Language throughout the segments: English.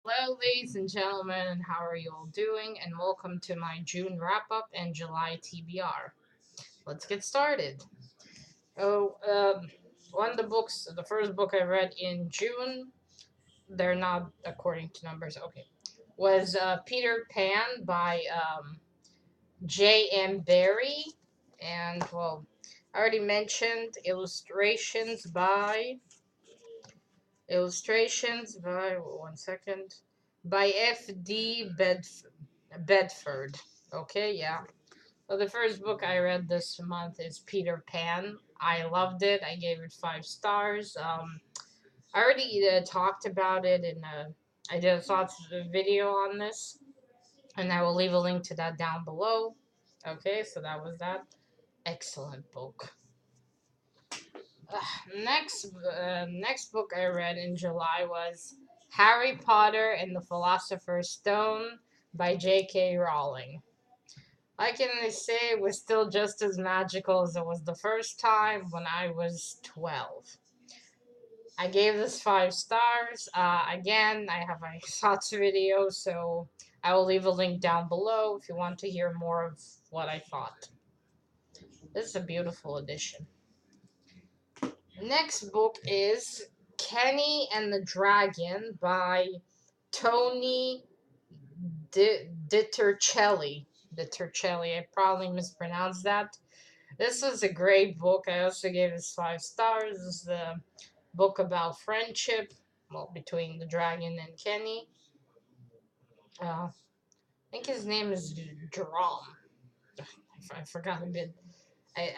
Hello, ladies and gentlemen, and how are you all doing? And welcome to my June wrap up and July TBR. Let's get started. Oh, one of the books, the first book I read in June, they're not according to numbers, okay, was Peter Pan by J.M. Barrie. And, well, I already mentioned one second, by F.D. Bedford. Okay, yeah. Well, the first book I read this month is Peter Pan. I loved it. I gave it 5 stars. I already talked about it in I did a thoughts video on this, and I will leave a link to that down below. Okay, so that was that. Excellent book. Next book I read in July was Harry Potter and the Philosopher's Stone by J.K. Rowling. I can say it was still just as magical as it was the first time when I was 12. I gave this 5 stars. Again, I have a thoughts video, so I will leave a link down below if you want to hear more of what I thought. This is a beautiful edition. Next book is Kenny and the Dragon by Tony Dittercelli. Dittercelli, I probably mispronounced that. This was a great book. I also gave it 5 stars. This is the book about friendship, well, between the dragon and Kenny. I think his name is Drum. I forgot a bit.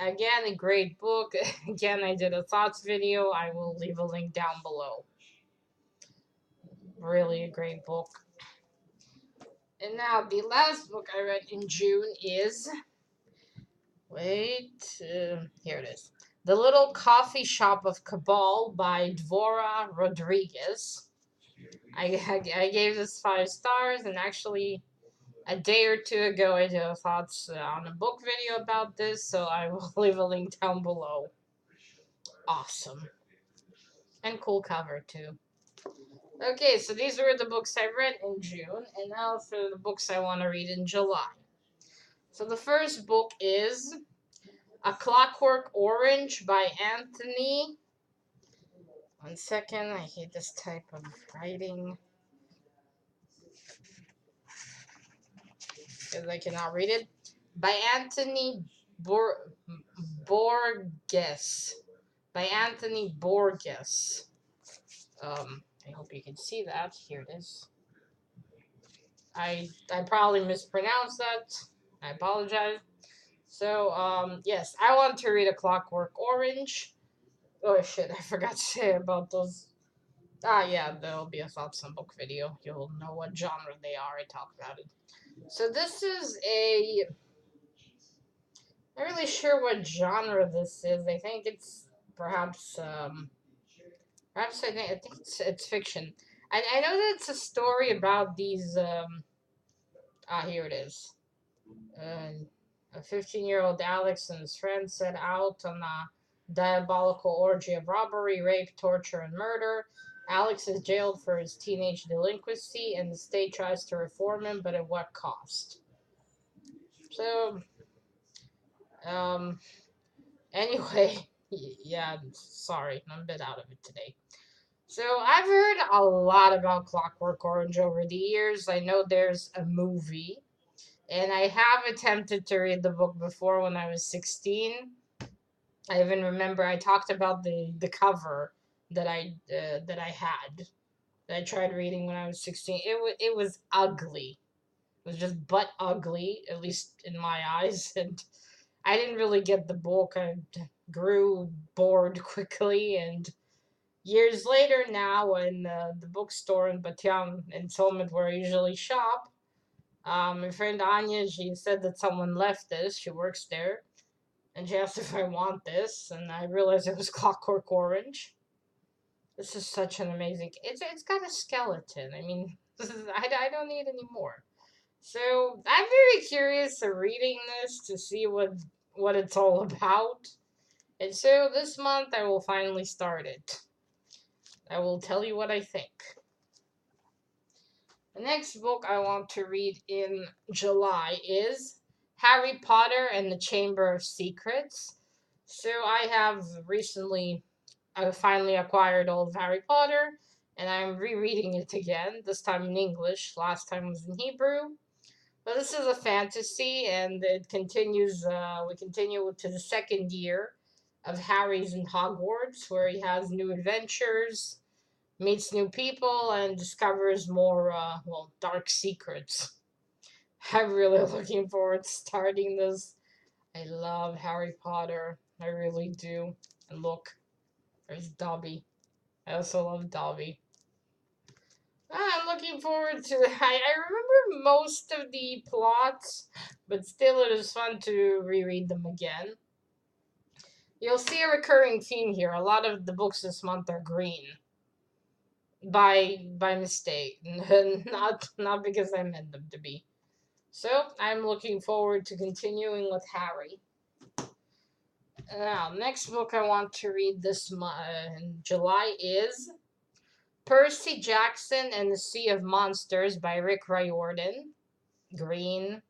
Again, a great book. Again, I did a thoughts video. I will leave a link down below. Really a great book. And now the last book I read in June is here it is. The Little Coffee Shop of Cabal by Dvora Rodriguez. I gave this 5 stars, and actually, a day or two ago, I did a thoughts on a book video about this, so I will leave a link down below. Awesome. And cool cover, too. Okay, so these were the books I read in June, and now for the books I want to read in July. So the first book is A Clockwork Orange by Anthony. One second, I hate this type of writing because I cannot read it. By Anthony Borges. By Anthony Borges. I hope you can see that. Here it is. I probably mispronounced that. I apologize. So, yes, I want to read A Clockwork Orange. Oh shit, I forgot to say about those. Yeah, there'll be a thoughts on book video. You'll know what genre they are. I talk about it. So this is a. Not really sure what genre this is. I think it's perhaps I think it's fiction. I know that it's a story about these here it is. A 15-year-old Alex and his friends set out on a diabolical orgy of robbery, rape, torture, and murder. Alex is jailed for his teenage delinquency, and the state tries to reform him, but at what cost? So, um, anyway, yeah, sorry, I'm a bit out of it today. So, I've heard a lot about Clockwork Orange over the years. I know there's a movie, and I have attempted to read the book before when I was 16. I even remember I talked about the cover that I had that I tried reading when I was 16. It was ugly. It was just butt ugly, at least in my eyes, and I didn't really get the book. I grew bored quickly, and years later now, in the bookstore in Batyam and Solomon where I usually shop, my friend Anya, she said that someone left this. She works there, and she asked if I want this, and I realized it was Clockwork Orange. This is such an amazing. It's got a skeleton. I mean, I don't need any more. So I'm very curious of reading this to see what it's all about. And so this month I will finally start it. I will tell you what I think. The next book I want to read in July is Harry Potter and the Chamber of Secrets. So I finally acquired all of Harry Potter, and I'm rereading it again, this time in English. Last time was in Hebrew. But this is a fantasy, and we continue to the second year of Harry's in Hogwarts, where he has new adventures, meets new people, and discovers more, dark secrets. I'm really looking forward to starting this. I love Harry Potter. I really do. And look, there's Dobby. I also love Dobby. I'm looking forward to it. I remember most of the plots, but still it is fun to reread them again. You'll see a recurring theme here. A lot of the books this month are green. By mistake. Not because I meant them to be. So I'm looking forward to continuing with Harry. Now, next book I want to read this month in July is Percy Jackson and the Sea of Monsters by Rick Riordan. Green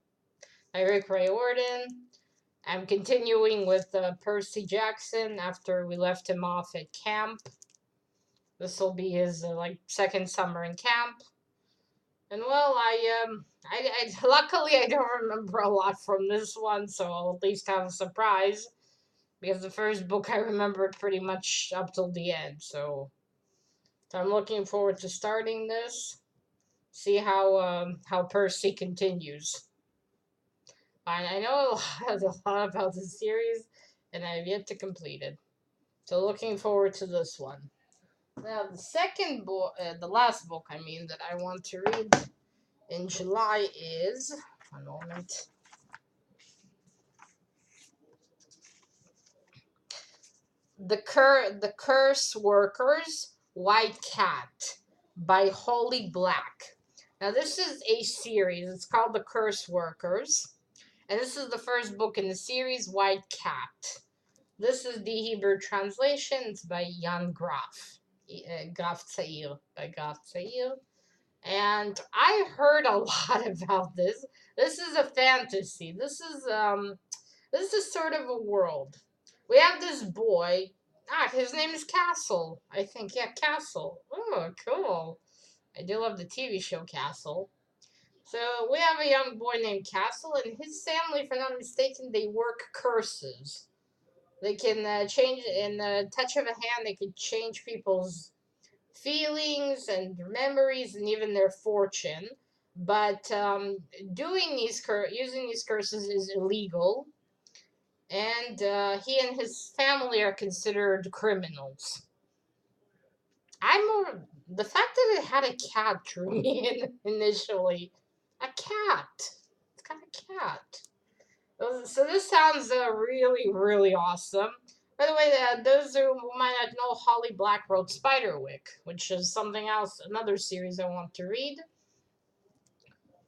by Rick Riordan. I'm continuing with Percy Jackson after we left him off at camp. This will be his second summer in camp. And well, I luckily I don't remember a lot from this one, so I'll at least have a surprise because the first book I remembered pretty much up till the end. So I'm looking forward to starting this. See how Percy continues. I know a lot about this series, and I've yet to complete it. So looking forward to this one. Now the second book, the last book I mean that I want to read in July is one moment. The Curse Workers White Cat by Holly Black. Now this is a series. It's called The Curse Workers. And this is the first book in the series, White Cat. This is the Hebrew translation. It's by Jan Graf. Graf Tzair. By Graf Tzair. And I heard a lot about this. This is a fantasy. This is sort of a world. We have this boy. His name is Castle. I think, yeah, Castle. Oh, cool. I do love the TV show Castle. So we have a young boy named Castle, and his family, if I'm not mistaken, they work curses. They can change in the touch of a hand. They can change people's feelings and memories and even their fortune. But using these curses is illegal, and he and his family are considered criminals. The fact that it had a cat drew me in initially. A cat. It's got a cat. So this sounds really, really awesome. By the way, those who might not know, Holly Black wrote Spiderwick, which is something else, another series I want to read.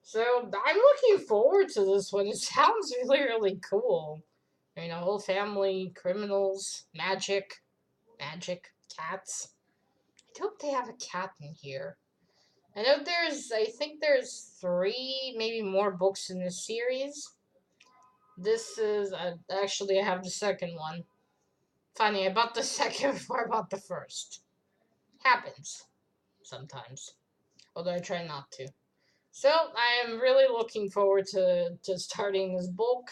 So I'm looking forward to this one. It sounds really, really cool. I mean, a whole family, criminals, magic, cats. I hope they have a cat in here. I think there's three, maybe more books in this series. This is, actually, I have the second one. Funny, I bought the second before I bought the first. Happens sometimes. Although I try not to. So, I am really looking forward to starting this book.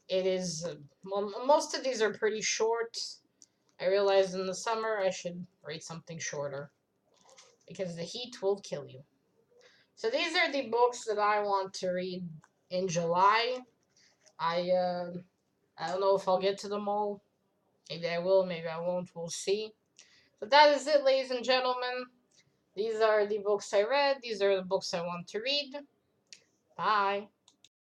It is, well, most of these are pretty short. I realized in the summer I should read something shorter. Because the heat will kill you. So these are the books that I want to read in July. I uh, I don't know if I'll get to them all. Maybe I will, maybe I won't. We'll see. But that is it, ladies and gentlemen. These are the books I read. These are the books I want to read. Bye.